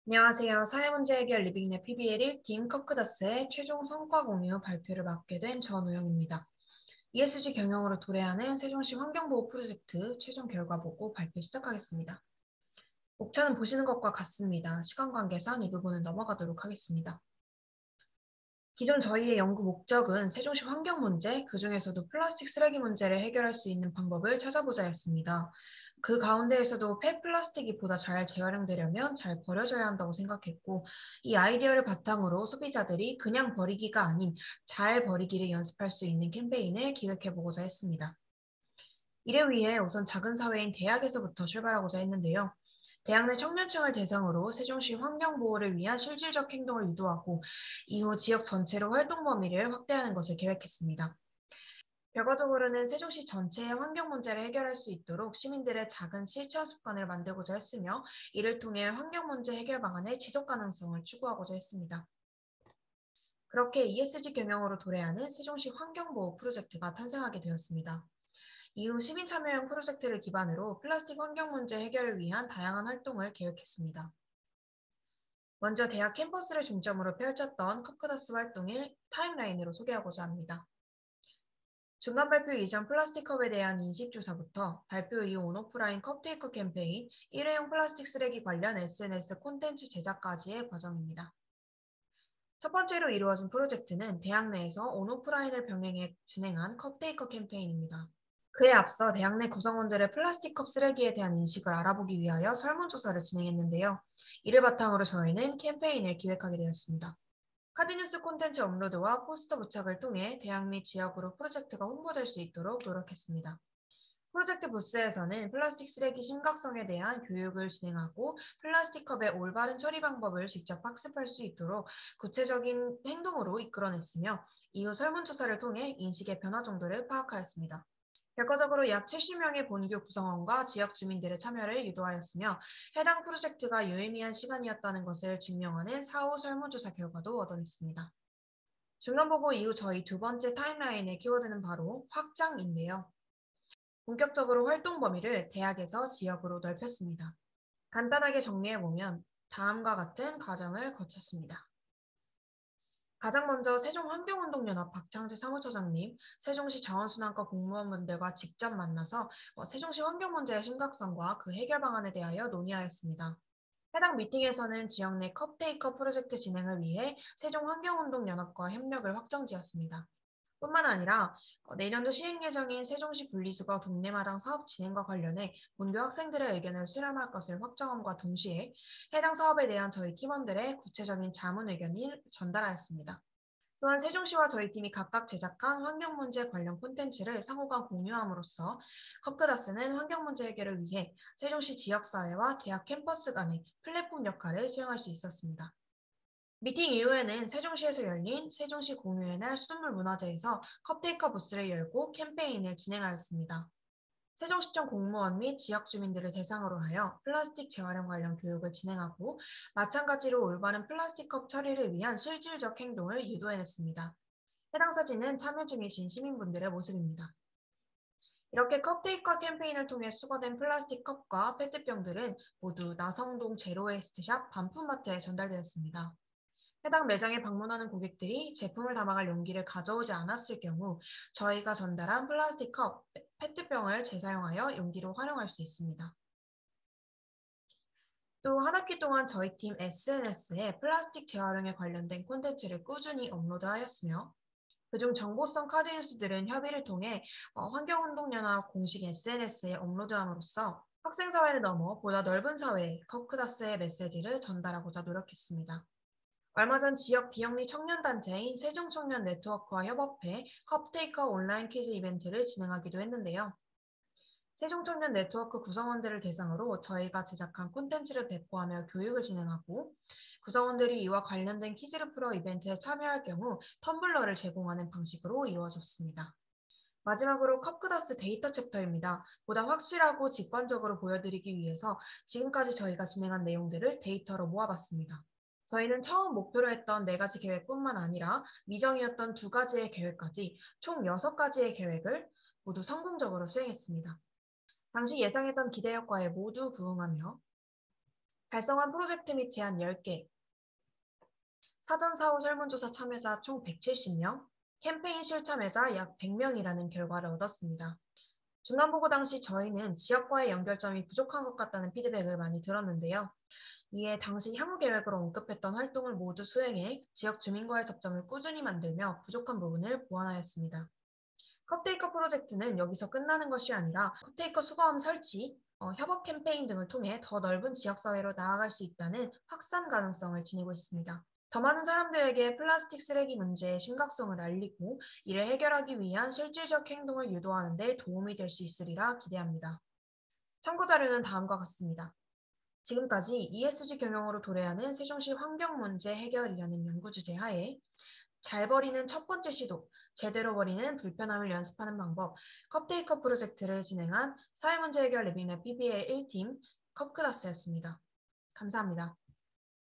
안녕하세요. 사회문제 해결 리빙랩 PBL 1팀 커크다스의 최종 성과 공유 발표를 맡게 된 전우영입니다. ESG 경영으로 도래하는 세종시 환경보호 프로젝트 최종 결과 보고 발표 시작하겠습니다. 목차는 보시는 것과 같습니다. 시간 관계상 이 부분은 넘어가도록 하겠습니다. 기존 저희의 연구 목적은 세종시 환경 문제, 그중에서도 플라스틱 쓰레기 문제를 해결할 수 있는 방법을 찾아보자였습니다. 그 가운데에서도 폐플라스틱이 보다 잘 재활용되려면 잘 버려져야 한다고 생각했고, 이 아이디어를 바탕으로 소비자들이 그냥 버리기가 아닌 잘 버리기를 연습할 수 있는 캠페인을 기획해보고자 했습니다. 이를 위해 우선 작은 사회인 대학에서부터 출발하고자 했는데요. 대학 내 청년층을 대상으로 세종시 환경보호를 위한 실질적 행동을 유도하고 이후 지역 전체로 활동 범위를 확대하는 것을 계획했습니다. 결과적으로는 세종시 전체의 환경 문제를 해결할 수 있도록 시민들의 작은 실천 습관을 만들고자 했으며 이를 통해 환경 문제 해결 방안의 지속 가능성을 추구하고자 했습니다. 그렇게 ESG 경영으로 도래하는 세종시 환경보호 프로젝트가 탄생하게 되었습니다. 이후 시민 참여형 프로젝트를 기반으로 플라스틱 환경 문제 해결을 위한 다양한 활동을 계획했습니다. 먼저 대학 캠퍼스를 중점으로 펼쳤던 커크다스 활동을 타임라인으로 소개하고자 합니다. 중간 발표 이전 플라스틱 컵에 대한 인식조사부터 발표 이후 온오프라인 컵테이커 캠페인, 일회용 플라스틱 쓰레기 관련 SNS 콘텐츠 제작까지의 과정입니다. 첫 번째로 이루어진 프로젝트는 대학 내에서 온오프라인을 병행해 진행한 컵테이커 캠페인입니다. 그에 앞서 대학 내 구성원들의 플라스틱 컵 쓰레기에 대한 인식을 알아보기 위하여 설문조사를 진행했는데요. 이를 바탕으로 저희는 캠페인을 기획하게 되었습니다. 카드뉴스 콘텐츠 업로드와 포스터 부착을 통해 대학 및 지역으로 프로젝트가 홍보될 수 있도록 노력했습니다. 프로젝트 부스에서는 플라스틱 쓰레기 심각성에 대한 교육을 진행하고 플라스틱 컵의 올바른 처리 방법을 직접 학습할 수 있도록 구체적인 행동으로 이끌어냈으며 이후 설문조사를 통해 인식의 변화 정도를 파악하였습니다. 결과적으로 약 70명의 본교 구성원과 지역 주민들의 참여를 유도하였으며 해당 프로젝트가 유의미한 시간이었다는 것을 증명하는 사후 설문조사 결과도 얻어냈습니다. 중간보고 이후 저희 두 번째 타임라인의 키워드는 바로 확장인데요. 본격적으로 활동 범위를 대학에서 지역으로 넓혔습니다. 간단하게 정리해보면 다음과 같은 과정을 거쳤습니다. 가장 먼저 세종환경운동연합 박창재 사무처장님, 세종시 자원순환과 공무원분들과 직접 만나서 세종시 환경 문제의 심각성과 그 해결 방안에 대하여 논의하였습니다. 해당 미팅에서는 지역 내 컵테이커 프로젝트 진행을 위해 세종환경운동연합과 협력을 확정지었습니다. 뿐만 아니라 내년도 시행 예정인 세종시 분리수거 동네마당 사업 진행과 관련해 본교 학생들의 의견을 수렴할 것을 확정함과 동시에 해당 사업에 대한 저희 팀원들의 구체적인 자문 의견을 전달하였습니다. 또한 세종시와 저희 팀이 각각 제작한 환경 문제 관련 콘텐츠를 상호간 공유함으로써 커크다스는 환경 문제 해결을 위해 세종시 지역사회와 대학 캠퍼스 간의 플랫폼 역할을 수행할 수 있었습니다. 미팅 이후에는 세종시에서 열린 세종시 공유의 날 수돗물 문화제에서 컵테이커 부스를 열고 캠페인을 진행하였습니다. 세종시청 공무원 및 지역 주민들을 대상으로 하여 플라스틱 재활용 관련 교육을 진행하고 마찬가지로 올바른 플라스틱 컵 처리를 위한 실질적 행동을 유도해냈습니다. 해당 사진은 참여 중이신 시민분들의 모습입니다. 이렇게 컵테이커 캠페인을 통해 수거된 플라스틱 컵과 페트병들은 모두 나성동 제로웨이스트샵 반품마트에 전달되었습니다. 해당 매장에 방문하는 고객들이 제품을 담아갈 용기를 가져오지 않았을 경우 저희가 전달한 플라스틱 컵, 페트병을 재사용하여 용기로 활용할 수 있습니다. 또 한 학기 동안 저희 팀 SNS에 플라스틱 재활용에 관련된 콘텐츠를 꾸준히 업로드하였으며 그중 정보성 카드 뉴스들은 협의를 통해 환경운동연합 공식 SNS에 업로드함으로써 학생사회를 넘어 보다 넓은 사회에 커크다스의 메시지를 전달하고자 노력했습니다. 얼마 전 지역 비영리 청년단체인 세종청년 네트워크와 협업해 컵테이커 온라인 퀴즈 이벤트를 진행하기도 했는데요. 세종청년 네트워크 구성원들을 대상으로 저희가 제작한 콘텐츠를 배포하며 교육을 진행하고 구성원들이 이와 관련된 퀴즈를 풀어 이벤트에 참여할 경우 텀블러를 제공하는 방식으로 이루어졌습니다. 마지막으로 컵그다스 데이터 챕터입니다. 보다 확실하고 직관적으로 보여드리기 위해서 지금까지 저희가 진행한 내용들을 데이터로 모아봤습니다. 저희는 처음 목표로 했던 4가지 계획뿐만 아니라 미정이었던 2가지의 계획까지 총 6가지의 계획을 모두 성공적으로 수행했습니다. 당시 예상했던 기대 효과에 모두 부응하며 달성한 프로젝트 및 제안 10개, 사전 사후 설문조사 참여자 총 170명, 캠페인 실참여자 약 100명이라는 결과를 얻었습니다. 중간보고 당시 저희는 지역과의 연결점이 부족한 것 같다는 피드백을 많이 들었는데요. 이에 당시 향후 계획으로 언급했던 활동을 모두 수행해 지역 주민과의 접점을 꾸준히 만들며 부족한 부분을 보완하였습니다. 컵테이커 프로젝트는 여기서 끝나는 것이 아니라 컵테이커 수거함 설치, 협업 캠페인 등을 통해 더 넓은 지역사회로 나아갈 수 있다는 확산 가능성을 지니고 있습니다. 더 많은 사람들에게 플라스틱 쓰레기 문제의 심각성을 알리고 이를 해결하기 위한 실질적 행동을 유도하는 데 도움이 될 수 있으리라 기대합니다. 참고 자료는 다음과 같습니다. 지금까지 ESG 경영으로 도래하는 세종시 환경 문제 해결이라는 연구 주제 하에 잘 버리는 첫 번째 시도, 제대로 버리는 불편함을 연습하는 방법, 컵테이커 프로젝트를 진행한 사회문제 해결 리빙랩 PBL 1팀 컵크다스였습니다. 감사합니다.